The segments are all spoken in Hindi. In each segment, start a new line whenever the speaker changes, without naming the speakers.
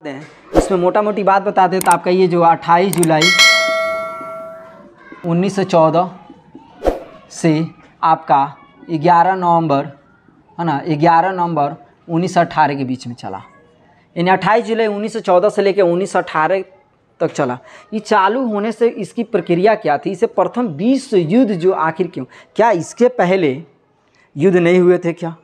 इसमें मोटा मोटी बात बता दें तो आपका ये जो 28 जुलाई 1914 से आपका 11 नवंबर है ना 11 नवंबर 1918 के बीच में चला। यानी 28 जुलाई 1914 से लेकर 1918 तक चला। ये चालू होने से इसकी प्रक्रिया क्या थी? इसे प्रथम विश्व युद्ध जो आखिर क्यों, क्या इसके पहले युद्ध नहीं हुए थे? क्या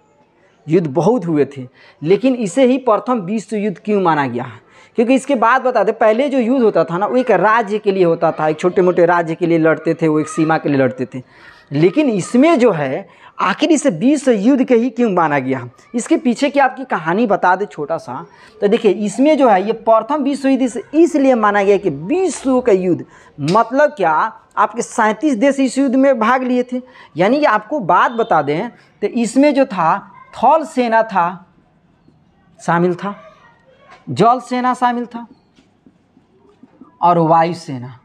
युद्ध बहुत हुए थे, लेकिन इसे ही प्रथम विश्व युद्ध क्यों माना गया है? क्योंकि इसके बाद बता दें, पहले जो युद्ध होता था ना वो एक राज्य के लिए होता था, एक छोटे मोटे राज्य के लिए लड़ते थे, वो एक सीमा के लिए लड़ते थे। लेकिन इसमें जो है आखिर इसे विश्व युद्ध के ही क्यों माना गया? इसके पीछे की आपकी कहानी बता दे छोटा सा। तो देखिए इसमें जो है ये प्रथम विश्व युद्ध इसलिए माना गया कि विश्व का युद्ध मतलब क्या, आपके 37 देश इस युद्ध में भाग लिए थे। यानी कि आपको बात बता दें तो इसमें जो था थल सेना था शामिल था, जल सेना शामिल था और वायु सेना।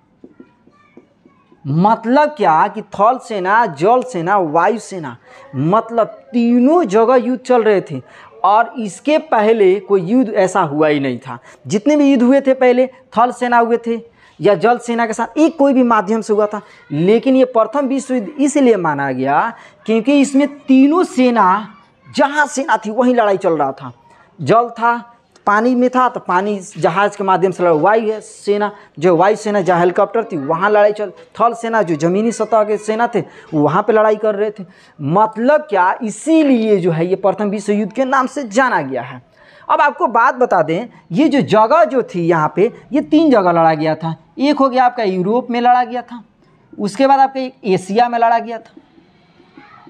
मतलब क्या कि थल सेना, जल सेना, वायु सेना मतलब तीनों जगह युद्ध चल रहे थे। और इसके पहले कोई युद्ध ऐसा हुआ ही नहीं था। जितने भी युद्ध हुए थे पहले थल सेना हुए थे या जल सेना के साथ एक कोई भी माध्यम से हुआ था। लेकिन ये प्रथम विश्व युद्ध इसलिए माना गया क्योंकि इसमें तीनों सेना, जहाँ सेना थी वहीं लड़ाई चल रहा था। जल था, पानी में था तो पानी जहाज़ के माध्यम से लड़ा, वायु है सेना जो वायु सेना जहाँ हेलीकॉप्टर थी वहाँ लड़ाई चल, थल सेना जो ज़मीनी सतह के सेना थे वहाँ पे लड़ाई कर रहे थे। मतलब क्या, इसीलिए जो है ये प्रथम विश्व युद्ध के नाम से जाना गया है। अब आपको बात बता दें, ये जो जगह जो थी यहाँ पे ये 3 जगह लड़ा गया था। एक हो गया आपका यूरोप में लड़ा गया था, उसके बाद आपका एक एशिया में लड़ा गया था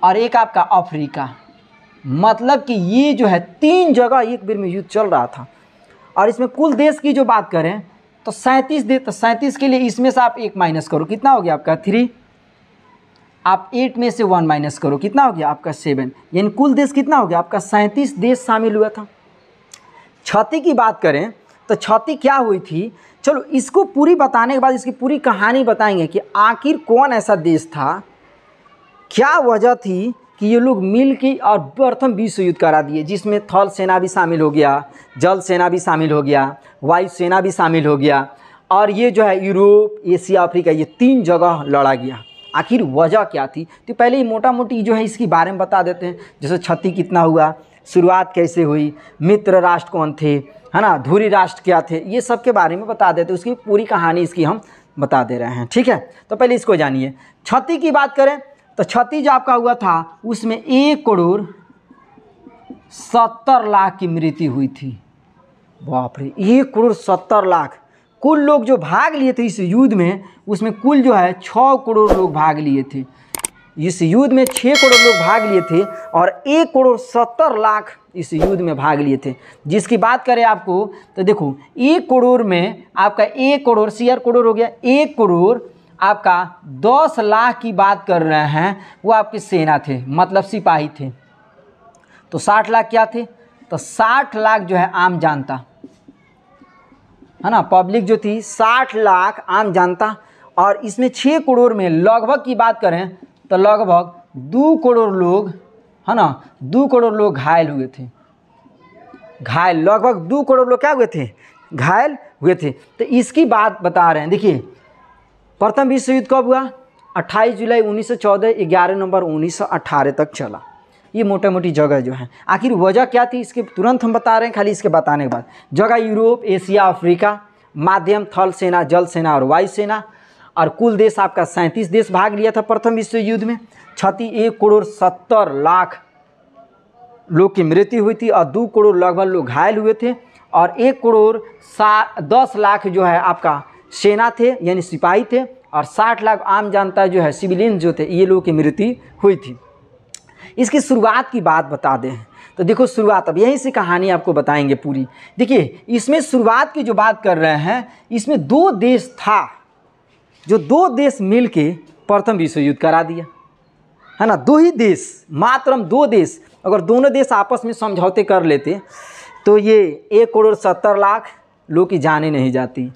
और एक आपका अफ्रीका। मतलब कि ये जो है 3 जगह एक बार में युद्ध चल रहा था। और इसमें कुल देश की जो बात करें तो 37 देश, तो 37 के लिए इसमें से आप 1 माइनस करो, कितना हो गया आपका 3। आप 8 में से 1 माइनस करो, कितना हो गया आपका 7। यानी कुल देश कितना हो गया आपका 37 देश शामिल हुआ था। क्षति की बात करें तो क्षति क्या हुई थी, चलो इसको पूरी बताने के बाद इसकी पूरी कहानी बताएंगे कि आखिर कौन ऐसा देश था, क्या वजह थी कि ये लोग मिल के और प्रथम विश्व युद्ध करा दिए, जिसमें थल सेना भी शामिल हो गया, जल सेना भी शामिल हो गया, वायु सेना भी शामिल हो गया और ये जो है यूरोप, एशिया, अफ्रीका ये 3 जगह लड़ा गया। आखिर वजह क्या थी? तो पहले ही मोटा मोटी जो है इसके बारे में बता देते हैं। जैसे क्षति कितना हुआ, शुरुआत कैसे हुई, मित्र राष्ट्र कौन थे, है ना, धुरी राष्ट्र क्या थे, ये सब के बारे में बता देते, उसकी पूरी कहानी इसकी हम बता दे रहे हैं। ठीक है, तो पहले इसको जानिए। क्षति की बात करें तो क्षति जो आपका हुआ था उसमें 1,70,00,000 की मृत्यु हुई थी। बाप रे, 1,70,00,000 कुल लोग जो भाग लिए थे इस युद्ध में, उसमें कुल जो है 6 करोड़ लोग भाग लिए थे। इस युद्ध में 6 करोड़ लोग भाग लिए थे और 1,70,00,000 इस युद्ध में भाग लिए थे। जिसकी बात करें आपको तो देखो 1 करोड़ में आपका 1 करोड़ CR करोड़ हो गया, 1 करोड़ आपका 10 लाख की बात कर रहे हैं, वो आपकी सेना थे, मतलब सिपाही थे। तो 60 लाख क्या थे? तो 60 लाख जो है आम जनता, है ना, पब्लिक जो थी 60 लाख आम जनता। और इसमें 6 करोड़ में लगभग की बात करें तो लगभग 2 करोड़ लोग, है ना, 2 करोड़ लोग घायल हुए थे। घायल लगभग 2 करोड़ लोग क्या हुए थे? घायल हुए थे। तो इसकी बात बता रहे हैं। देखिए प्रथम विश्व युद्ध कब हुआ? 28 जुलाई 1914, 11 नवंबर 1918 तक चला। ये मोटा मोटी जगह जो है, आखिर वजह क्या थी इसके तुरंत हम बता रहे हैं। खाली इसके बताने के बाद जगह यूरोप, एशिया, अफ्रीका, माध्यम थल सेना, जल सेना और वायु सेना। और कुल देश आपका 37 देश भाग लिया था प्रथम विश्व युद्ध में। क्षति 1,70,00,000 लोग की मृत्यु हुई थी और 2 करोड़ लगभग लोग घायल हुए थे और 1 करोड़ 10 लाख जो है आपका सेना थे यानी सिपाही थे और 60 लाख आम जनता जो है सिविलियन जो थे, ये लोगों की मृत्यु हुई थी। इसकी शुरुआत की बात बता दें तो देखो शुरुआत, अब यहीं से कहानी आपको बताएंगे पूरी। देखिए इसमें शुरुआत की जो बात कर रहे हैं, इसमें 2 देश था जो 2 देश मिल के प्रथम विश्व युद्ध करा दिया, है ना। 2 ही देश, मात्र 2 देश, अगर दोनों देश आपस में समझौते कर लेते तो ये 1,70,00,000 लोग की जाने नहीं जाती,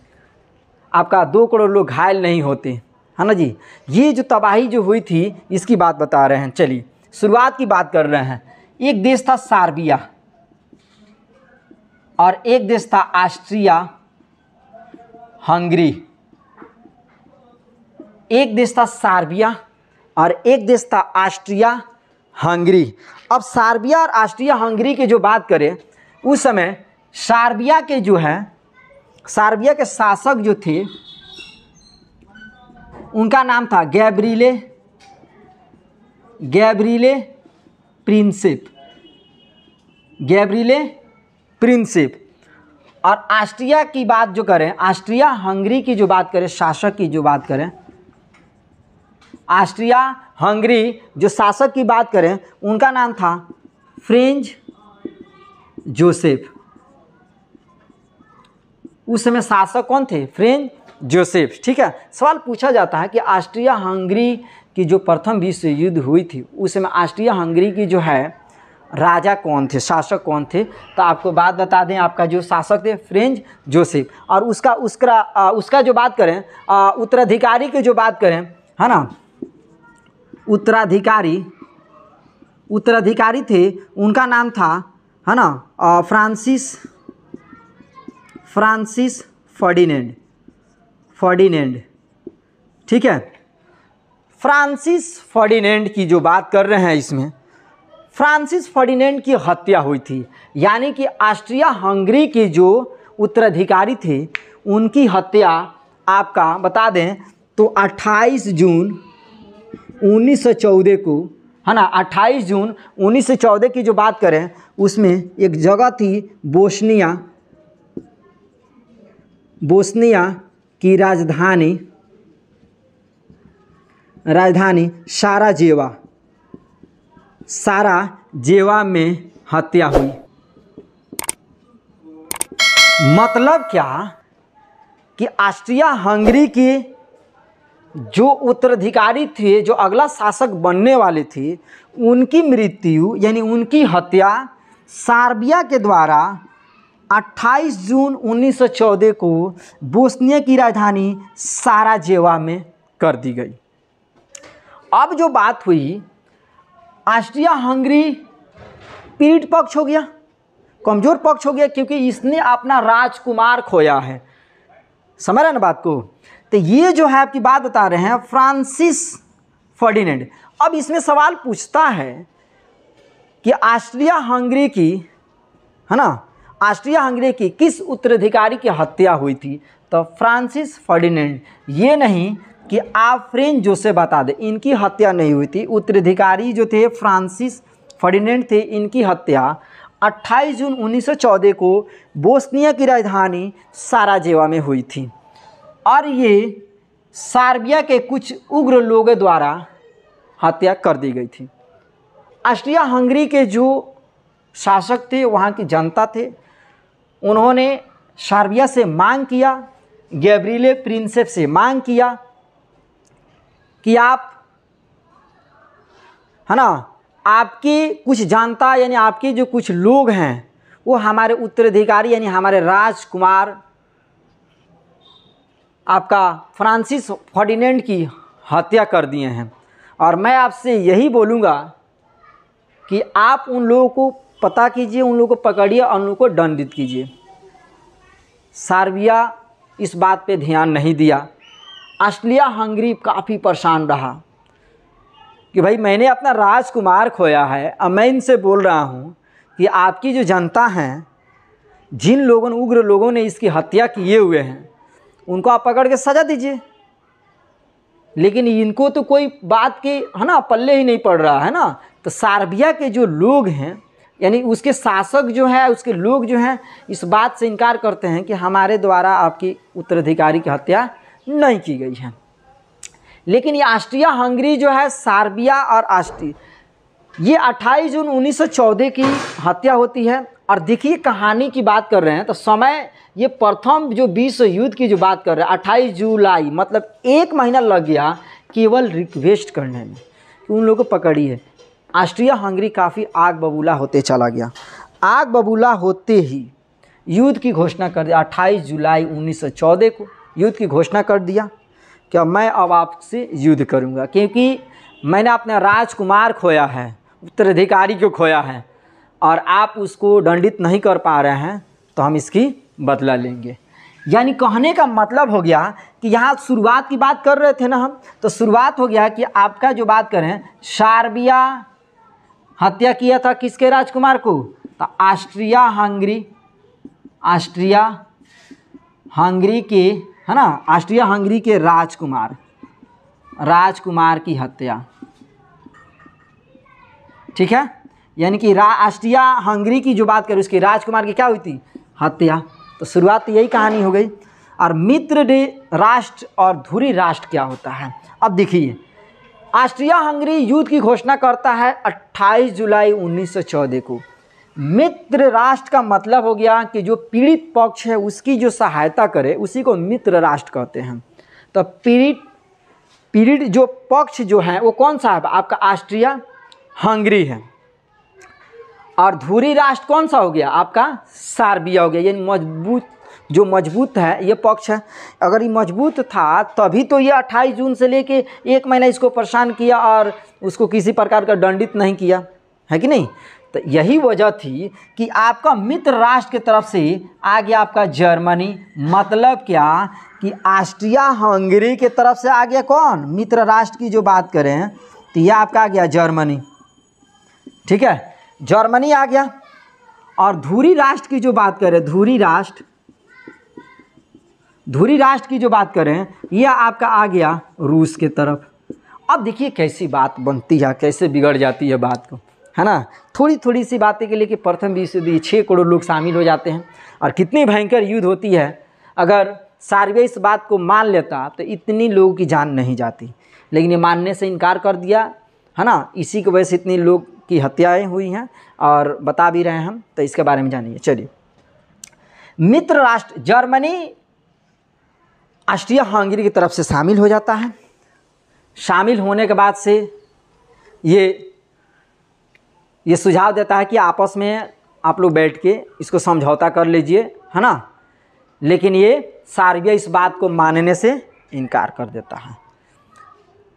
आपका 2 करोड़ लोग घायल नहीं होते, है ना जी। ये जो तबाही जो हुई थी इसकी बात बता रहे हैं। चलिए शुरुआत की बात कर रहे हैं। एक देश था सर्बिया, और एक देश था ऑस्ट्रिया हंगरी, एक देश था सार्बिया और एक देश था ऑस्ट्रिया हंगरी। अब सार्बिया और ऑस्ट्रिया हंगरी की जो बात करें, उस समय सार्बिया के जो है, सार्बिया के शासक जो थे उनका नाम था गैब्रिले प्रिंसिप, गैब्रिले प्रिंसिप। और ऑस्ट्रिया की बात जो करें, ऑस्ट्रिया हंगरी की जो बात करें, शासक की जो बात करें, ऑस्ट्रिया हंगरी जो शासक की बात करें, उनका नाम था फ्रेंज जोसेफ। उस समय शासक कौन थे? फ्रेंज जोसेफ। ठीक है, सवाल पूछा जाता है कि ऑस्ट्रिया हंगरी की जो प्रथम विश्व युद्ध हुई थी, उस समय ऑस्ट्रिया हंगरी की जो है राजा कौन थे, शासक कौन थे? तो आपको बात बता दें, आपका जो शासक थे फ्रेंज जोसेफ। और उसका जो बात करें, उत्तराधिकारी की जो बात करें, है ना, उत्तराधिकारी थे, उनका नाम था, है ना, फ्रांसिस फर्डिनेंड। ठीक है, फ्रांसिस फर्डिनेंड की जो बात कर रहे हैं, इसमें फ्रांसिस फर्डिनेंड की हत्या हुई थी। यानी कि ऑस्ट्रिया हंगरी के जो उत्तराधिकारी थे उनकी हत्या आपका बता दें तो 28 जून 1914 को, है ना, 28 जून 1914 की जो बात करें, उसमें एक जगह थी बोस्निया की राजधानी साराजेवा में हत्या हुई। मतलब क्या कि ऑस्ट्रिया हंगरी के जो उत्तराधिकारी थे, जो अगला शासक बनने वाले थे, उनकी मृत्यु यानी उनकी हत्या सार्बिया के द्वारा 28 जून 1914 को बोस्निया की राजधानी साराजेवा में कर दी गई। अब जो बात हुई, ऑस्ट्रिया हंगरी पीड़ित पक्ष हो गया, कमज़ोर पक्ष हो गया, क्योंकि इसने अपना राजकुमार खोया है। समझ रहे ना बात को? तो ये जो है आपकी बात बता रहे हैं फ्रांसिस फर्डिनेंड। अब इसमें सवाल पूछता है कि ऑस्ट्रिया हंगरी की, है ना, ऑस्ट्रिया हंगरी की किस उत्तराधिकारी की हत्या हुई थी? तो फ्रांसिस फर्डिनेंड। ये नहीं कि आप फ्रेंज जोसेफ बता दें, इनकी हत्या नहीं हुई थी। उत्तराधिकारी जो थे फ्रांसिस फर्डिनेंड थे, इनकी हत्या 28 जून 1914 को बोस्निया की राजधानी साराजेवा में हुई थी। और ये सार्बिया के कुछ उग्र लोगों द्वारा हत्या कर दी गई थी। ऑस्ट्रिया हंगरी के जो शासक थे, वहाँ की जनता थे, उन्होंने सार्बिया से मांग किया, गैब्रिले प्रिंसेप से मांग किया कि आप, है ना, आपकी कुछ जनता यानी आपके जो कुछ लोग हैं वो हमारे उत्तराधिकारी यानी हमारे राजकुमार आपका फ्रांसिस फर्डिनेंड की हत्या कर दिए हैं। और मैं आपसे यही बोलूँगा कि आप उन लोगों को पता कीजिए, उन लोगों को पकड़िए और उन लोगों को दंडित कीजिए। सार्बिया इस बात पे ध्यान नहीं दिया। ऑस्ट्रिया हंगरी काफ़ी परेशान रहा कि भाई मैंने अपना राजकुमार खोया है, अब मैं इनसे बोल रहा हूँ कि आपकी जो जनता हैं, जिन लोगों ने, उग्र लोगों ने इसकी हत्या किए हुए हैं, उनको आप पकड़ के सज़ा दीजिए। लेकिन इनको तो कोई बात की, है ना, पल्ले ही नहीं पड़ रहा है ना। तो सार्बिया के जो लोग हैं यानी उसके शासक जो है, उसके लोग जो हैं, इस बात से इनकार करते हैं कि हमारे द्वारा आपकी उत्तराधिकारी की हत्या नहीं की गई है। लेकिन ये ऑस्ट्रिया हंगरी जो है, सार्बिया और ऑस्ट्रिया, ये 28 जून 1914 की हत्या होती है। और देखिए कहानी की बात कर रहे हैं तो समय, ये प्रथम जो विश्व युद्ध की जो बात कर रहे हैं, 28 जुलाई, मतलब 1 महीना लग गया केवल रिक्वेस्ट करने में कि उन लोगों को पकड़िए। ऑस्ट्रिया हंगरी काफ़ी आग बबूला होते चला गया। आग बबूला होते ही युद्ध की घोषणा कर दिया। 28 जुलाई 1914 को युद्ध की घोषणा कर दिया कि मैं अब आपसे युद्ध करूंगा, क्योंकि मैंने अपना राजकुमार खोया है, उत्तराधिकारी को खोया है, और आप उसको दंडित नहीं कर पा रहे हैं, तो हम इसकी बदला लेंगे। यानी कहने का मतलब हो गया कि यहाँ शुरुआत की बात कर रहे थे ना हम, तो शुरुआत हो गया कि आपका जो बात करें, सार्बिया हत्या किया था किसके राजकुमार को, तो ऑस्ट्रिया हंगरी के, है ना, ऑस्ट्रिया हंगरी के राजकुमार की हत्या। ठीक है, यानी कि ऑस्ट्रिया हंगरी की जो बात करें उसके राजकुमार की क्या हुई थी, हत्या। तो शुरुआत तो यही कहानी हो गई। और मित्र राष्ट्र और धुरी राष्ट्र क्या होता है, अब देखिए। ऑस्ट्रिया हंगरी युद्ध की घोषणा करता है 28 जुलाई 1914 को। मित्र राष्ट्र का मतलब हो गया कि जो पीड़ित पक्ष है उसकी जो सहायता करे उसी को मित्र राष्ट्र कहते हैं। तो पीड़ित जो पक्ष जो है वो कौन सा है, आपका ऑस्ट्रिया हंगरी है। और धुरी राष्ट्र कौन सा हो गया, आपका सार्बिया हो गया। यानी मजबूत है ये पक्ष है। अगर ये मजबूत था तभी तो ये 28 जून से लेके 1 महीना इसको परेशान किया और उसको किसी प्रकार का दंडित नहीं किया, है कि नहीं। तो यही वजह थी कि आपका मित्र राष्ट्र की तरफ से आ गया आपका जर्मनी। मतलब क्या कि ऑस्ट्रिया हंगरी की तरफ से आ गया कौन, मित्र राष्ट्र की जो बात करें तो यह आपका आ गया जर्मनी। ठीक है, जर्मनी आ गया। और धुरी राष्ट्र की जो बात करें, धुरी राष्ट्र की जो बात करें यह आपका आ गया रूस के तरफ। अब देखिए कैसी बात बनती है, कैसे बिगड़ जाती है बात को, है ना। थोड़ी सी बातें के लिए कि प्रथम विश्व युद्ध 6 करोड़ लोग शामिल हो जाते हैं और कितनी भयंकर युद्ध होती है। अगर सार्बिया इस बात को मान लेता तो इतनी लोगों की जान नहीं जाती, लेकिन ये मानने से इनकार कर दिया, है ना। इसी की वजह से इतनी लोग की हत्याएं हुई हैं और बता भी रहे हैं हम, तो इसके बारे में जानिए। चलिए, मित्र राष्ट्र जर्मनी ऑस्ट्रिया हंगरी की तरफ से शामिल हो जाता है। शामिल होने के बाद से ये सुझाव देता है कि आपस में आप लोग बैठ के इसको समझौता कर लीजिए, है ना। लेकिन ये सार्बिया इस बात को मानने से इनकार कर देता है।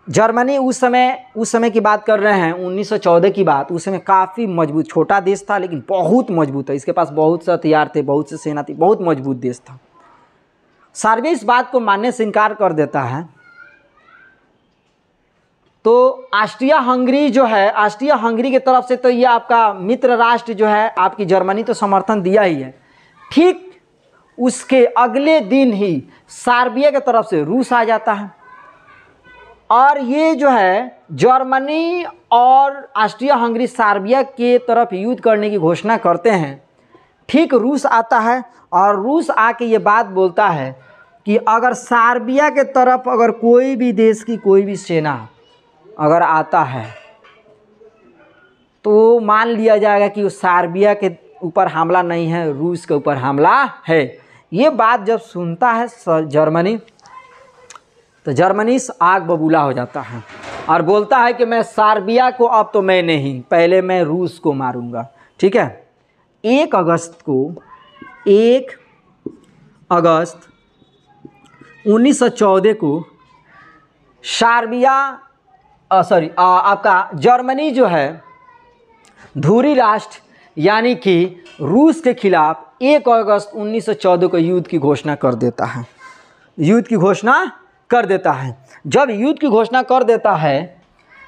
जर्मनी उस समय की बात कर रहे हैं, 1914 की बात। उस समय काफ़ी मजबूत, छोटा देश था लेकिन बहुत मजबूत है। इसके पास बहुत से हथियार थे, बहुत से सेना थी, बहुत मजबूत देश था। सार्बिया इस बात को मानने से इनकार कर देता है। तो ऑस्ट्रिया हंगरी जो है, ऑस्ट्रिया हंगरी की तरफ से तो ये आपका मित्र राष्ट्र जो है आपकी जर्मनी तो समर्थन दिया ही है। ठीक उसके अगले दिन ही सार्बिया की तरफ से रूस आ जाता है और ये जो है जर्मनी और ऑस्ट्रिया हंगरी सार्बिया के तरफ युद्ध करने की घोषणा करते हैं। ठीक रूस आता है और रूस आके ये बात बोलता है कि अगर सार्बिया के तरफ अगर कोई भी देश की कोई भी सेना अगर आता है तो मान लिया जाएगा कि वो सार्बिया के ऊपर हमला नहीं है, रूस के ऊपर हमला है। ये बात जब सुनता है जर्मनी, तो जर्मनी आग बबूला हो जाता है और बोलता है कि मैं सार्बिया को अब तो मैं नहीं, पहले मैं रूस को मारूंगा। ठीक है, 1 अगस्त 1914 को आपका जर्मनी जो है धुरी राष्ट्र यानी कि रूस के खिलाफ 1 अगस्त 1914 को युद्ध की घोषणा कर देता है। जब युद्ध की घोषणा कर देता है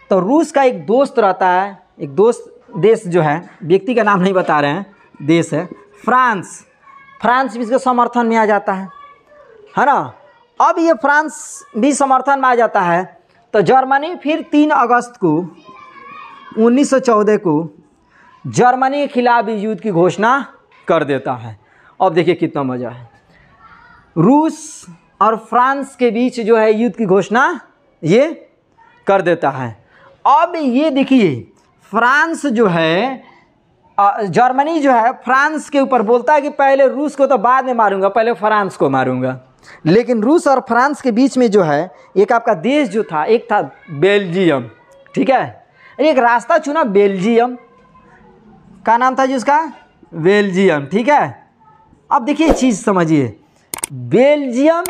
तो रूस का एक दोस्त रहता है, एक दोस्त देश जो है, व्यक्ति का नाम नहीं बता रहे हैं, देश है फ्रांस भी इसके समर्थन में आ जाता है ना। अब ये फ्रांस भी समर्थन में आ जाता है तो जर्मनी फिर 3 अगस्त को 1914 को जर्मनी के खिलाफ भी युद्ध की घोषणा कर देता है। अब देखिए कितना मज़ा है, रूस और फ्रांस के बीच जो है युद्ध की घोषणा ये कर देता है। अब ये देखिए फ्रांस जो है, जर्मनी जो है फ्रांस के ऊपर बोलता है कि पहले रूस को तो बाद में मारूंगा, पहले फ्रांस को मारूंगा। लेकिन रूस और फ्रांस के बीच में जो है एक आपका देश जो था, एक था बेल्जियम। ठीक है, एक रास्ता चुना बेल्जियम का, नाम था जिसका बेल्जियम। ठीक है, अब देखिए चीज़ समझिए, बेल्जियम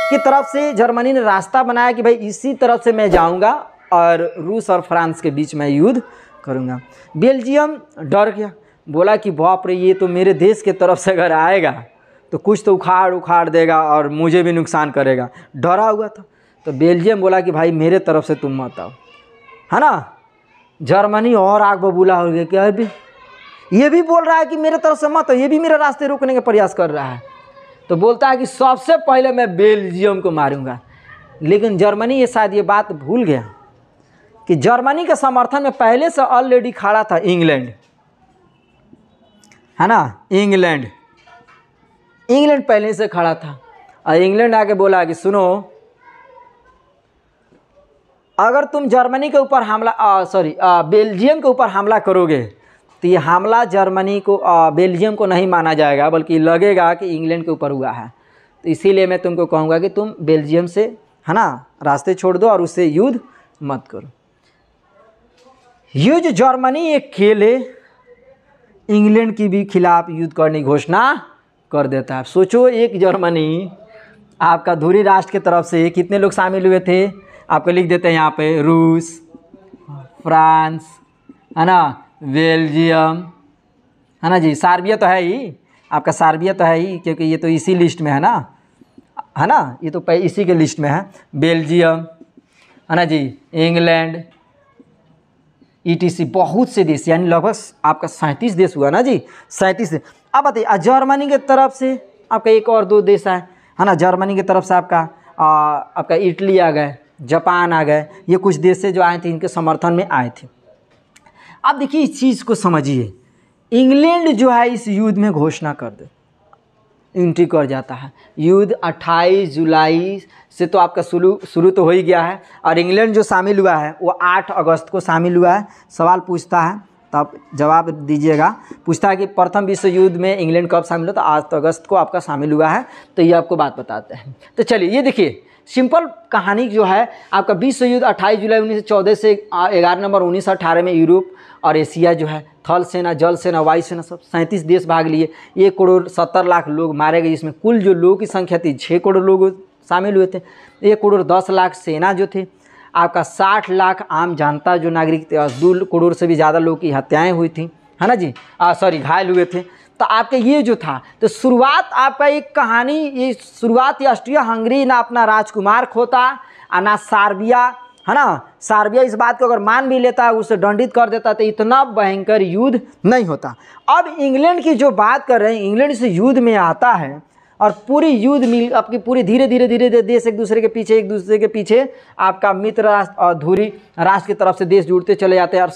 की तरफ से जर्मनी ने रास्ता बनाया कि भाई इसी तरफ से मैं जाऊंगा और रूस और फ्रांस के बीच में युद्ध करूंगा। बेल्जियम डर गया, बोला कि बाप रे, ये तो मेरे देश के तरफ से अगर आएगा तो कुछ तो उखाड़ देगा और मुझे भी नुकसान करेगा, डरा हुआ था। तो बेल्जियम बोला कि भाई मेरे तरफ से तुम मत आओ, है ना। जर्मनी और आग बबूला हो गया, क्या अभी ये भी बोल रहा है कि मेरे तरफ से मत आओ, ये भी मेरा रास्ते रोकने का प्रयास कर रहा है। तो बोलता है कि सबसे पहले मैं बेल्जियम को मारूंगा। लेकिन जर्मनी ये शायद ये बात भूल गया कि जर्मनी के समर्थन में पहले से ऑलरेडी खड़ा था इंग्लैंड, है ना। इंग्लैंड पहले से खड़ा था और इंग्लैंड आके बोला कि सुनो, अगर तुम जर्मनी के ऊपर बेल्जियम के ऊपर हमला करोगे तो ये हमला जर्मनी को बेल्जियम को नहीं माना जाएगा, बल्कि लगेगा कि इंग्लैंड के ऊपर हुआ है। तो इसीलिए मैं तुमको कहूँगा कि तुम बेल्जियम से, है ना, रास्ते छोड़ दो और उससे युद्ध मत करो। युद्ध जर्मनी अकेले इंग्लैंड की भी खिलाफ युद्ध करने की घोषणा कर देता है। सोचो, एक जर्मनी आपका धुरी राष्ट्र की तरफ से कितने लोग शामिल हुए थे, आपको लिख देते हैं यहाँ पे, रूस, फ्रांस, है ना, बेल्जियम, है ना जी, सार्बिया तो है ही, आपका सार्बिया तो है ही, क्योंकि ये तो इसी लिस्ट में है ना, ये तो इसी के लिस्ट में है। बेल्जियम, है ना जी, इंग्लैंड, ETC, बहुत से देश, यानी लगभग आपका 37 देश हुआ ना जी, 37 देश। अब बताइए, जर्मनी के तरफ से आपका एक और 2 देश है ना। जर्मनी की तरफ से आपका इटली आ गए, जापान आ गए, ये कुछ देश से जो आए थे, इनके समर्थन में आए थे। अब देखिए इस चीज़ को समझिए, इंग्लैंड जो है इस युद्ध में घोषणा कर दे, एंट्री कर जाता है। युद्ध 28 जुलाई से तो आपका शुरू तो हो ही गया है, और इंग्लैंड जो शामिल हुआ है वो 8 अगस्त को शामिल हुआ है। सवाल पूछता है तब जवाब दीजिएगा। पूछता है कि प्रथम विश्व युद्ध में इंग्लैंड कब शामिल हुआ, तो 8 अगस्त को आपका शामिल हुआ है। तो ये आपको बात बताते हैं। तो चलिए ये देखिए, सिंपल कहानी जो है, आपका विश्व युद्ध 28 जुलाई 1914 से 11 नवंबर 1918 में यूरोप और एशिया जो है, थल सेना, जल सेना, वायु सेना, सब 37 देश भाग लिए। 1 करोड़ 70 लाख लोग मारे गए, जिसमें कुल जो लोगों की संख्या थी 6 करोड़ लोग शामिल हुए थे। 1 करोड़ 10 लाख सेना जो थे, आपका 60 लाख आम जनता जो नागरिक थे, और 2 करोड़ से भी ज़्यादा लोग की हत्याएँ हुई थी, है ना जी, घायल हुए थे। तो आपके ये जो था, तो शुरुआत आपका एक कहानी, ये शुरुआत ऑस्ट्रिया हंगरी ना अपना राजकुमार खोता और ना सार्बिया, है ना। सार्बिया इस बात को अगर मान भी लेता, उसे दंडित कर देता, तो इतना भयंकर युद्ध नहीं होता। अब इंग्लैंड की जो बात कर रहे हैं, इंग्लैंड से युद्ध में आता है और पूरी युद्ध मिल आपकी पूरी धीरे धीरे देश एक दूसरे के पीछे आपका मित्र राष्ट्र और धुरी राष्ट्र की तरफ से देश जुड़ते चले जाते हैं। और